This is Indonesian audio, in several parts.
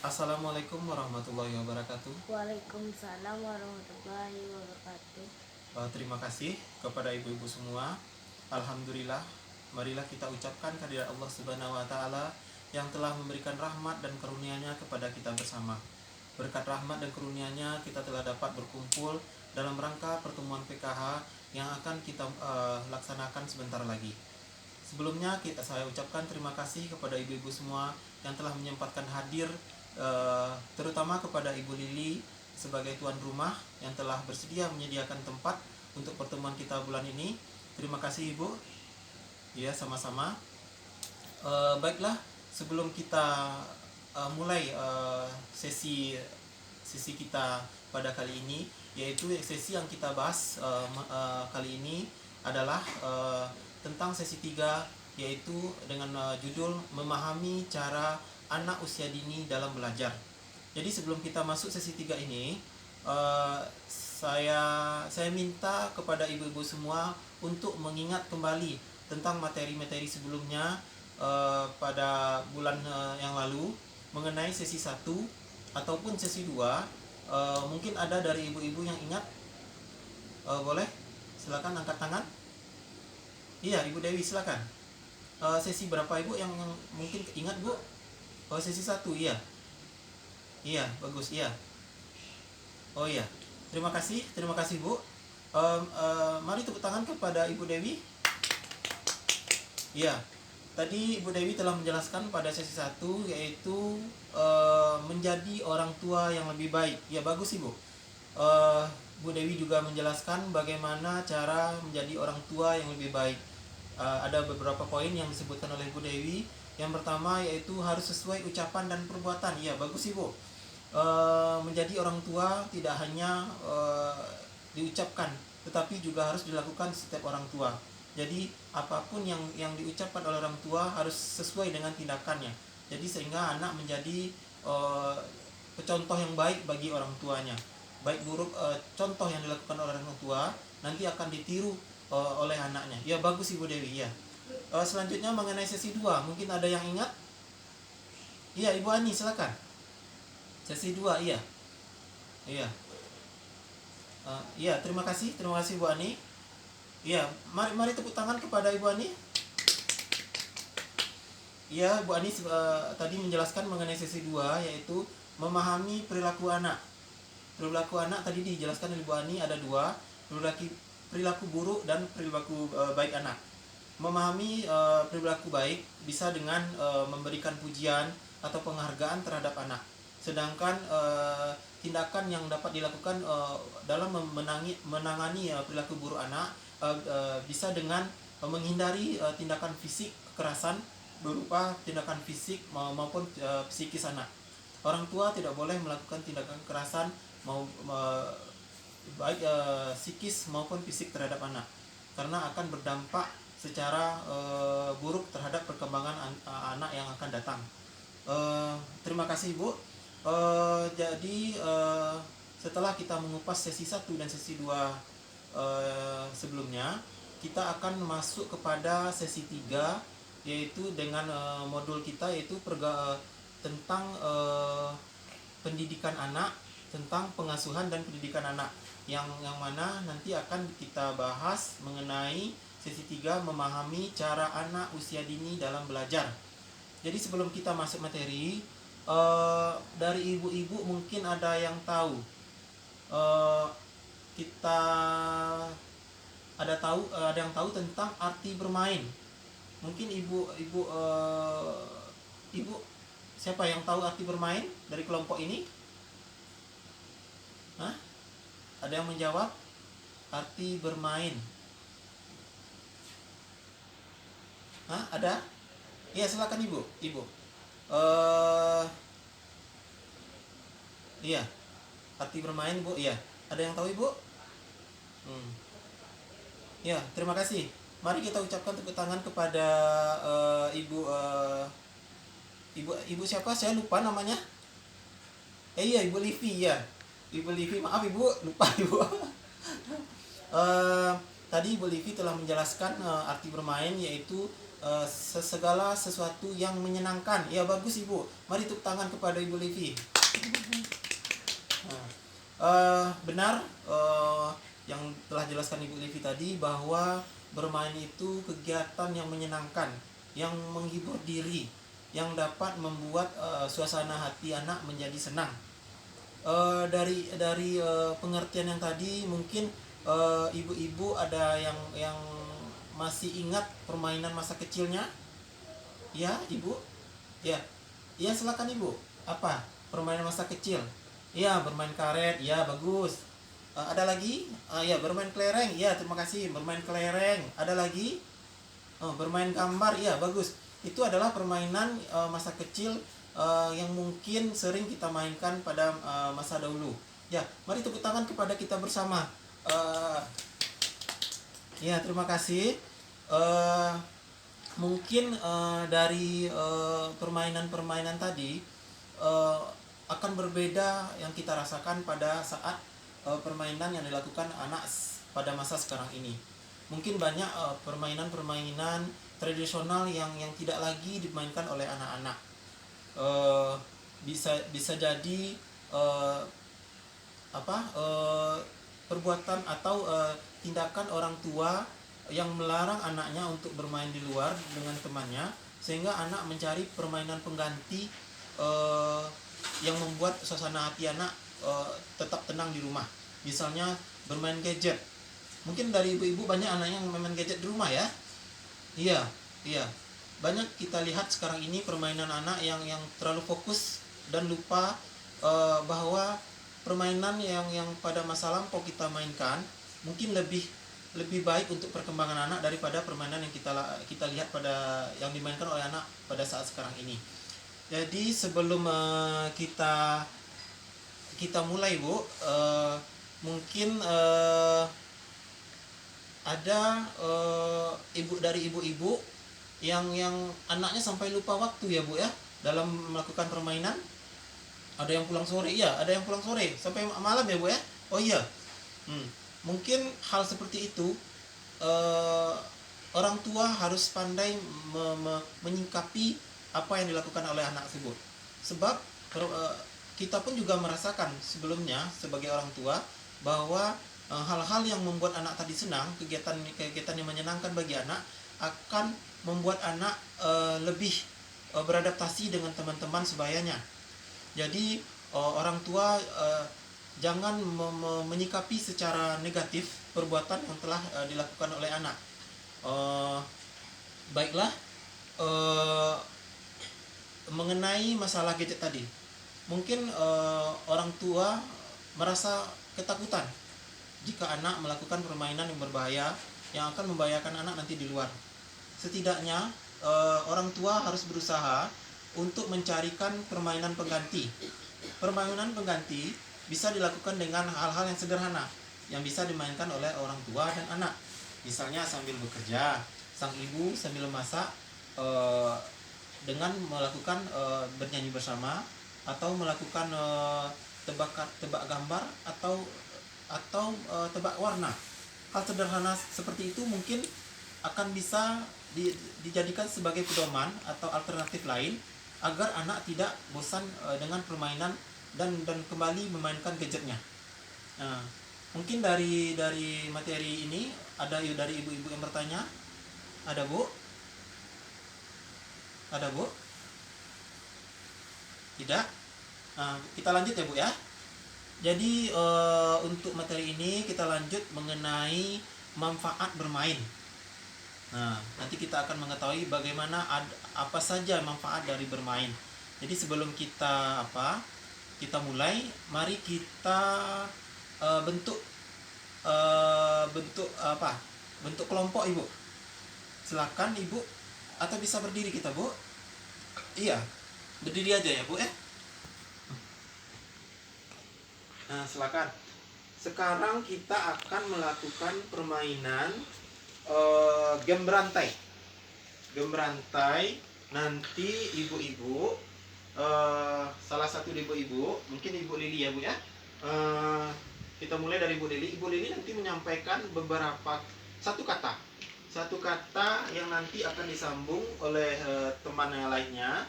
Assalamualaikum warahmatullahi wabarakatuh. Waalaikumsalam warahmatullahi wabarakatuh. Terima kasih kepada ibu-ibu semua. Alhamdulillah, marilah kita ucapkan kehadirat Allah Subhanahu wa taala yang telah memberikan rahmat dan karunia-Nya kepada kita bersama. Berkat rahmat dan karunia-Nya kita telah dapat berkumpul dalam rangka pertemuan PKH yang akan kita laksanakan sebentar lagi. Sebelumnya saya ucapkan terima kasih kepada ibu-ibu semua yang telah menyempatkan hadir, terutama kepada Ibu Lili sebagai tuan rumah yang telah bersedia menyediakan tempat untuk pertemuan kita bulan ini. Terima kasih Ibu. Ya, sama-sama. Baiklah, sebelum kita mulai sesi kita pada kali ini, yaitu sesi yang kita bahas kali ini adalah tentang sesi 3, yaitu dengan judul memahami cara anak usia dini dalam belajar. Jadi sebelum kita masuk sesi 3 ini, saya minta kepada ibu-ibu semua untuk mengingat kembali tentang materi-materi sebelumnya pada bulan yang lalu mengenai sesi 1 ataupun sesi 2. Mungkin ada dari ibu-ibu yang ingat, boleh silakan angkat tangan. Iya, Ibu Dewi silakan. Sesi berapa Ibu yang mungkin ingat Bu? Sesi 1, iya. Iya, bagus, iya. Oh iya, terima kasih Bu. Mari tepuk tangan kepada Ibu Dewi. Iya, tadi Ibu Dewi telah menjelaskan pada sesi 1, yaitu menjadi orang tua yang lebih baik. Ya, bagus Ibu. Bu Dewi juga menjelaskan bagaimana cara menjadi orang tua yang lebih baik. Ada beberapa poin yang disebutkan oleh Bu Dewi. Yang pertama yaitu harus sesuai ucapan dan perbuatan. Ya, bagus Ibu. Menjadi orang tua tidak hanya diucapkan, tetapi juga harus dilakukan setiap orang tua. Jadi apapun yang diucapkan oleh orang tua harus sesuai dengan tindakannya. Jadi sehingga anak menjadi contoh yang baik bagi orang tuanya. Baik buruk contoh yang dilakukan oleh orang tua nanti akan ditiru oleh anaknya. Ya, bagus Ibu Dewi ya. Selanjutnya mengenai sesi 2, mungkin ada yang ingat? Iya, Ibu Ani silakan. Sesi 2, iya. Iya. Iya, terima kasih Bu Ani. Iya, mari tepuk tangan kepada Ibu Ani. Iya, Bu Ani tadi menjelaskan mengenai sesi 2, yaitu memahami perilaku anak. Perilaku anak tadi dijelaskan oleh Bu Ani ada 2, perilaku buruk dan perilaku baik anak. Memahami perilaku baik bisa dengan memberikan pujian atau penghargaan terhadap anak. Sedangkan tindakan yang dapat dilakukan dalam menangani perilaku buruk anak bisa dengan menghindari tindakan fisik kekerasan berupa tindakan fisik maupun psikis anak. Orang tua tidak boleh melakukan tindakan kekerasan baik psikis maupun fisik terhadap anak, karena akan berdampak secara buruk terhadap perkembangan anak yang akan datang. Terima kasih Ibu. Jadi setelah kita mengupas sesi 1 dan sesi 2 sebelumnya, kita akan masuk kepada sesi 3, yaitu dengan modul kita yaitu tentang pendidikan anak, tentang pengasuhan dan pendidikan anak, yang mana nanti akan kita bahas mengenai sesi 3, memahami cara anak usia dini dalam belajar. Jadi sebelum kita masuk materi, dari ibu-ibu mungkin ada yang tahu, ada yang tahu tentang arti bermain. Mungkin ibu siapa yang tahu arti bermain dari kelompok ini? Hah? Ada yang menjawab arti bermain? Hah? Ada? Iya, silakan Ibu. Iya, arti bermain Bu. Iya, ada yang tahu Ibu? Ya, terima kasih. Mari kita ucapkan tepuk tangan kepada ibu siapa? Saya lupa namanya. Iya, Ibu Livi ya. Ibu Livi, maaf Ibu, lupa Ibu. Tadi Ibu Livi telah menjelaskan arti bermain, yaitu segala sesuatu yang menyenangkan. Ya bagus Ibu. Mari tepuk tangan kepada Ibu Livi. Benar yang telah jelaskan Ibu Livi tadi, bahwa bermain itu kegiatan yang menyenangkan, yang menghibur diri, yang dapat membuat suasana hati anak menjadi senang. Dari pengertian yang tadi, mungkin ibu-ibu ada yang masih ingat permainan masa kecilnya? Ya, Ibu? Ya. Ya, silakan Ibu. Apa? Permainan masa kecil. Ya, bermain karet. Ya, bagus. Ada lagi? Ya, bermain kelereng. Ya, terima kasih. Bermain kelereng. Ada lagi? Bermain gambar. Ya, bagus. Itu adalah permainan masa kecil yang mungkin sering kita mainkan pada masa dahulu. Ya, mari tepuk tangan kepada kita bersama. Ya, terima kasih. Mungkin dari permainan-permainan tadi akan berbeda yang kita rasakan pada saat permainan yang dilakukan anak pada masa sekarang ini. Mungkin banyak permainan-permainan tradisional yang tidak lagi dimainkan oleh anak-anak. Bisa jadi perbuatan atau tindakan orang tua yang melarang anaknya untuk bermain di luar dengan temannya, sehingga anak mencari permainan pengganti yang membuat suasana hati anak tetap tenang di rumah. Misalnya bermain gadget. Mungkin dari ibu-ibu banyak anaknya yang bermain gadget di rumah ya. Iya. Banyak kita lihat sekarang ini permainan anak yang terlalu fokus dan lupa bahwa permainan yang pada masa lampau kita mainkan mungkin lebih baik untuk perkembangan anak daripada permainan yang kita lihat pada yang dimainkan oleh anak pada saat sekarang ini. Jadi sebelum kita mulai Bu, mungkin ada ibu-ibu yang anaknya sampai lupa waktu ya Bu ya dalam melakukan permainan. Ada yang pulang sore, iya, ada yang pulang sore sampai malam ya Bu ya. Oh iya. Mungkin hal seperti itu orang tua harus pandai menyingkapi apa yang dilakukan oleh anak tersebut. Sebab kita pun juga merasakan sebelumnya sebagai orang tua bahwa hal-hal yang membuat anak tadi senang, kegiatan yang menyenangkan bagi anak akan membuat anak lebih beradaptasi dengan teman-teman sebayanya. Jadi orang tua jangan menyikapi secara negatif perbuatan yang telah dilakukan oleh anak. Baiklah, mengenai masalah gadget tadi, mungkin orang tua merasa ketakutan jika anak melakukan permainan yang berbahaya yang akan membahayakan anak nanti di luar. Setidaknya orang tua harus berusaha untuk mencarikan permainan pengganti. Permainan pengganti bisa dilakukan dengan hal-hal yang sederhana yang bisa dimainkan oleh orang tua dan anak. Misalnya sambil bekerja, sang ibu sambil memasak dengan melakukan bernyanyi bersama, atau melakukan tebak gambar atau tebak warna. Hal sederhana seperti itu mungkin akan bisa dijadikan sebagai pedoman atau alternatif lain agar anak tidak bosan dengan permainan dan kembali memainkan gadgetnya. Mungkin dari materi ini ada dari ibu-ibu yang bertanya. Ada Bu? Ada Bu? Tidak? Kita lanjut ya Bu ya. Jadi untuk materi ini kita lanjut mengenai manfaat bermain. Nanti kita akan mengetahui bagaimana apa saja manfaat dari bermain. Jadi sebelum kita mulai, mari kita bentuk kelompok Ibu. Silakan Ibu, atau bisa berdiri kita Bu. Iya, berdiri aja ya Bu ya. Silakan. Sekarang kita akan melakukan permainan game berantai. Game berantai, nanti ibu-ibu, salah satu ibu-ibu, mungkin Ibu Lili ya Bu ya. Kita mulai dari Ibu Lili. Ibu Lili nanti menyampaikan satu kata. satu kata yang nanti akan disambung oleh teman yang lainnya,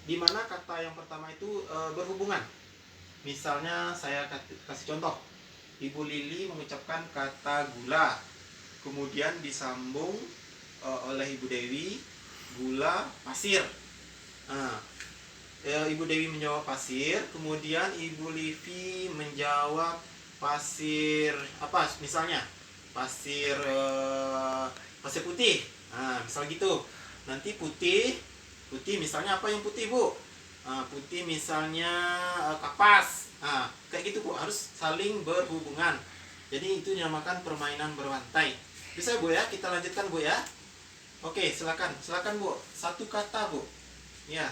di mana kata yang pertama itu berhubungan. Misalnya saya kasih contoh, Ibu Lili mengucapkan kata gula, kemudian disambung oleh Ibu Dewi, gula pasir. Nah, Ibu Dewi menjawab pasir, kemudian Ibu Livi menjawab pasir apa misalnya? Pasir putih. Nah, misal gitu. Nanti putih misalnya apa yang putih, Bu? Putih misalnya kapas. Nah, kayak gitu, Bu. Harus saling berhubungan. Jadi itu dinamakan permainan berwantai. Bisa, Bu ya? Kita lanjutkan, Bu ya. Oke, silakan. Silakan, Bu. Satu kata, Bu. Ya.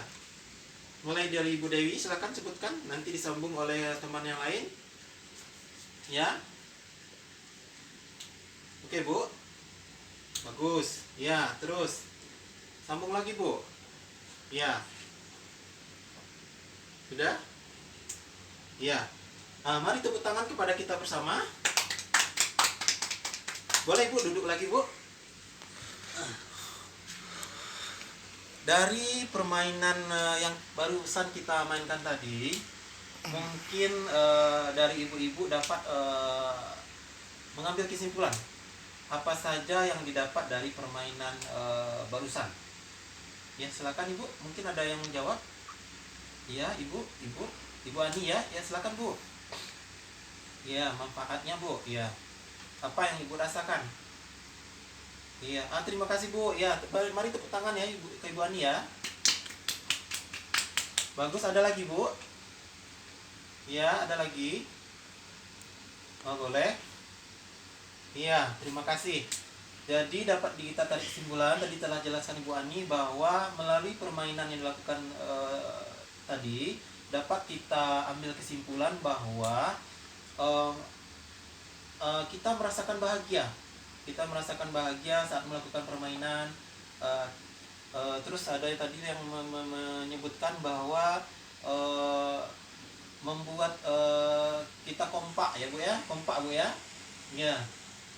Mulai dari Ibu Dewi, silakan sebutkan, nanti disambung oleh teman yang lain. Ya. Oke, Bu. Bagus. Ya, terus. Sambung lagi, Bu. Ya. Sudah? Ya. Mari tepuk tangan kepada kita bersama. Boleh, Bu, duduk lagi, Bu. Dari permainan yang barusan kita mainkan tadi, mungkin dari ibu-ibu dapat mengambil kesimpulan apa saja yang didapat dari permainan barusan. Ya, silakan Ibu, mungkin ada yang menjawab. Ya, Ibu Ani ya, silakan Bu. Ya, manfaatnya Bu. Ya, apa yang Ibu rasakan? Iya, terima kasih Bu. Ya, mari tepuk tangan ya Ibu Ani ya. Bagus, ada lagi Bu? Ya, ada lagi. Oh, boleh. Iya, terima kasih. Jadi dapat kita tarik kesimpulan, tadi telah jelaskan Ibu Ani bahwa melalui permainan yang dilakukan tadi dapat kita ambil kesimpulan bahwa kita merasakan bahagia. Kita merasakan bahagia saat melakukan permainan. Terus ada tadi yang menyebutkan bahwa membuat kita kompak ya Bu ya, kompak Bu ya. Ya,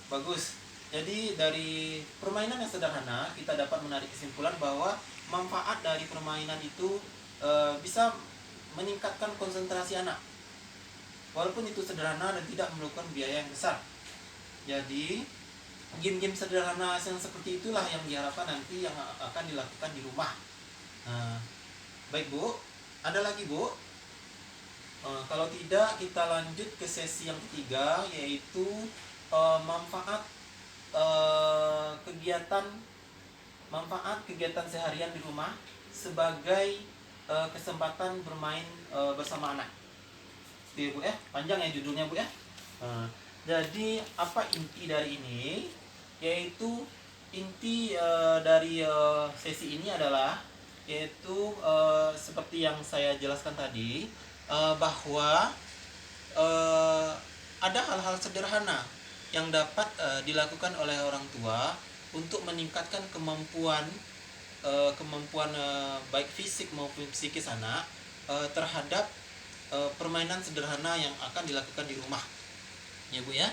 bagus. Jadi dari permainan yang sederhana kita dapat menarik kesimpulan bahwa manfaat dari permainan itu bisa meningkatkan konsentrasi anak. Walaupun itu sederhana dan tidak memerlukan biaya yang besar. Jadi game-game sederhana yang seperti itulah yang diharapkan nanti yang akan dilakukan di rumah. Baik Bu, ada lagi Bu? Kalau tidak kita lanjut ke sesi yang ketiga, yaitu manfaat kegiatan seharian di rumah sebagai kesempatan bermain bersama anak. Itu ya Bu ya, panjang ya judulnya Bu ya. Jadi apa inti dari ini? Yaitu inti dari sesi ini adalah yaitu seperti yang saya jelaskan tadi, bahwa ada hal-hal sederhana yang dapat dilakukan oleh orang tua untuk meningkatkan kemampuan baik fisik maupun psikis anak terhadap permainan sederhana yang akan dilakukan di rumah. Ya Bu ya.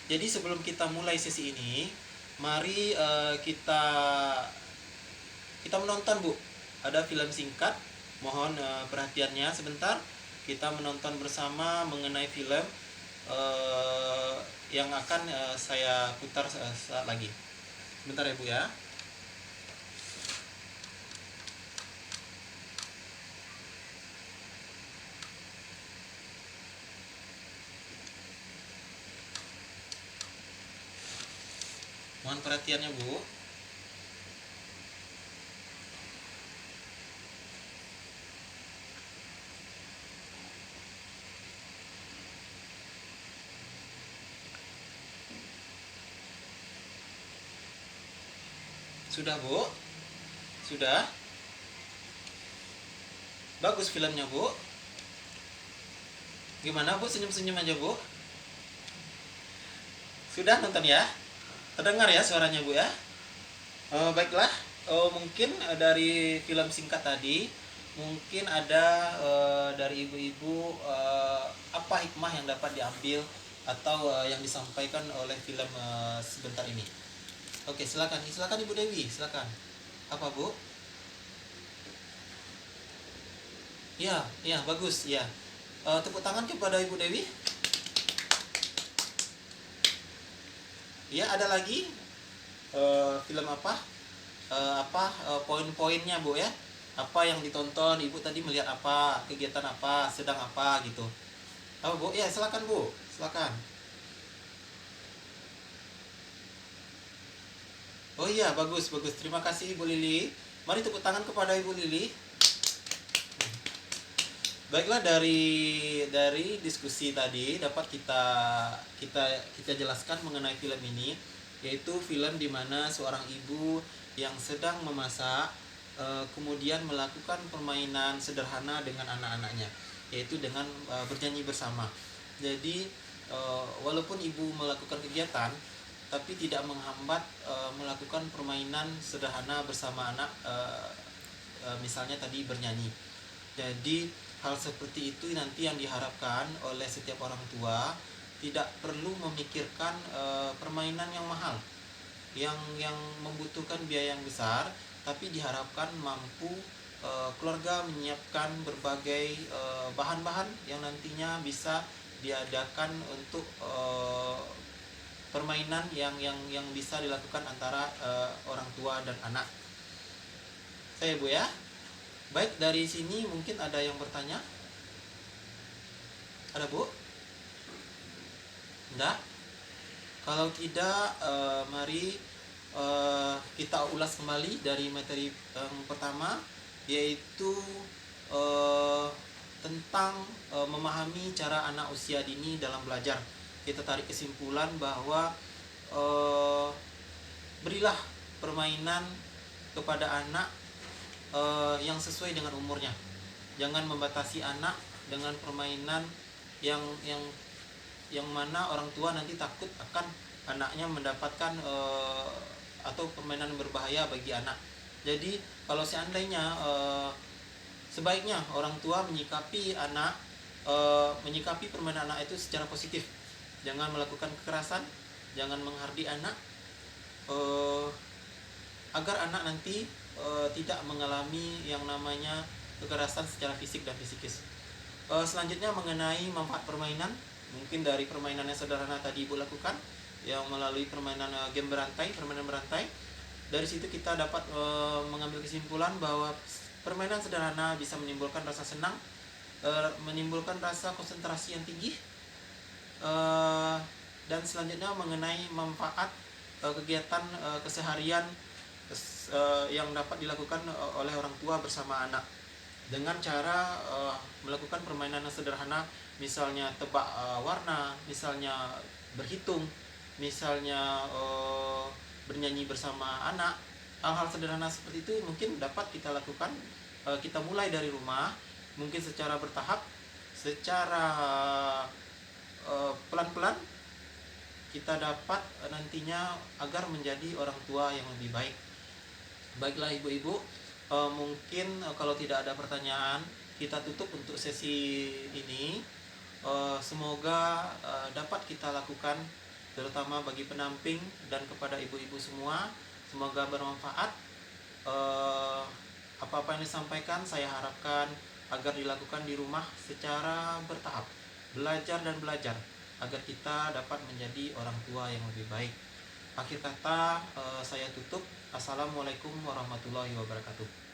Jadi sebelum kita mulai sesi ini, mari kita menonton Bu. Ada film singkat. Mohon perhatiannya sebentar. Kita menonton bersama mengenai film yang akan saya putar saat lagi. Bentar ya Bu ya. Mohon perhatiannya Bu. Sudah Bu? Sudah? Bagus filmnya Bu. Gimana Bu, senyum-senyum aja Bu? Sudah nonton ya? Terdengar ya suaranya Bu ya? Baiklah, mungkin dari film singkat tadi, mungkin ada dari ibu-ibu apa hikmah yang dapat diambil atau yang disampaikan oleh film sebentar ini. Oke, silakan Ibu Dewi, silakan. Apa Bu? Ya, bagus ya. Tepuk tangan kepada Ibu Dewi. Ya, ada lagi film apa? Poin-poinnya Bu ya? Apa yang ditonton? Ibu tadi melihat apa? Kegiatan apa? Sedang apa gitu? Apa Bu? Ya, silakan Bu, silakan. Oh iya, bagus. Terima kasih Ibu Lili. Mari tepuk tangan kepada Ibu Lili. Baiklah, dari diskusi tadi dapat kita jelaskan mengenai film ini, yaitu film di mana seorang ibu yang sedang memasak kemudian melakukan permainan sederhana dengan anak-anaknya, yaitu dengan bernyanyi bersama. Jadi walaupun ibu melakukan kegiatan, tapi tidak menghambat melakukan permainan sederhana bersama anak, misalnya tadi bernyanyi. Jadi hal seperti itu nanti yang diharapkan oleh setiap orang tua, tidak perlu memikirkan permainan yang mahal, yang membutuhkan biaya yang besar, tapi diharapkan mampu keluarga menyiapkan berbagai bahan-bahan yang nantinya bisa diadakan untuk permainan yang bisa dilakukan antara orang tua dan anak. Saya Bu ya. Baik, dari sini mungkin ada yang bertanya? Ada Bu? Enggak? Kalau tidak, mari kita ulas kembali dari materi yang pertama, yaitu tentang memahami cara anak usia dini dalam belajar. Kita tarik kesimpulan bahwa berilah permainan kepada anak yang sesuai dengan umurnya. Jangan membatasi anak dengan permainan yang mana orang tua nanti takut akan anaknya mendapatkan atau permainan berbahaya bagi anak. Jadi kalau seandainya sebaiknya orang tua menyikapi permainan anak itu secara positif. Jangan melakukan kekerasan, jangan menghardik anak, agar anak nanti tidak mengalami yang namanya kekerasan secara fisik dan psikis. Selanjutnya mengenai manfaat permainan, mungkin dari permainan yang sederhana tadi Ibu lakukan, yang melalui permainan permainan berantai. Dari situ kita dapat mengambil kesimpulan bahwa permainan sederhana bisa menimbulkan rasa senang, menimbulkan rasa konsentrasi yang tinggi, dan selanjutnya mengenai manfaat kegiatan keseharian yang dapat dilakukan oleh orang tua bersama anak dengan cara melakukan permainan yang sederhana, misalnya tebak warna, misalnya berhitung, misalnya bernyanyi bersama anak. Hal-hal sederhana seperti itu mungkin dapat kita lakukan, kita mulai dari rumah, mungkin secara bertahap, secara pelan-pelan kita dapat nantinya agar menjadi orang tua yang lebih baik. Baiklah ibu-ibu, mungkin kalau tidak ada pertanyaan, kita tutup untuk sesi ini. Semoga dapat kita lakukan, terutama bagi penamping dan kepada ibu-ibu semua. Semoga bermanfaat. Apa-apa yang disampaikan saya harapkan agar dilakukan di rumah secara bertahap, belajar agar kita dapat menjadi orang tua yang lebih baik. Akhir kata saya tutup. Assalamualaikum warahmatullahi wabarakatuh.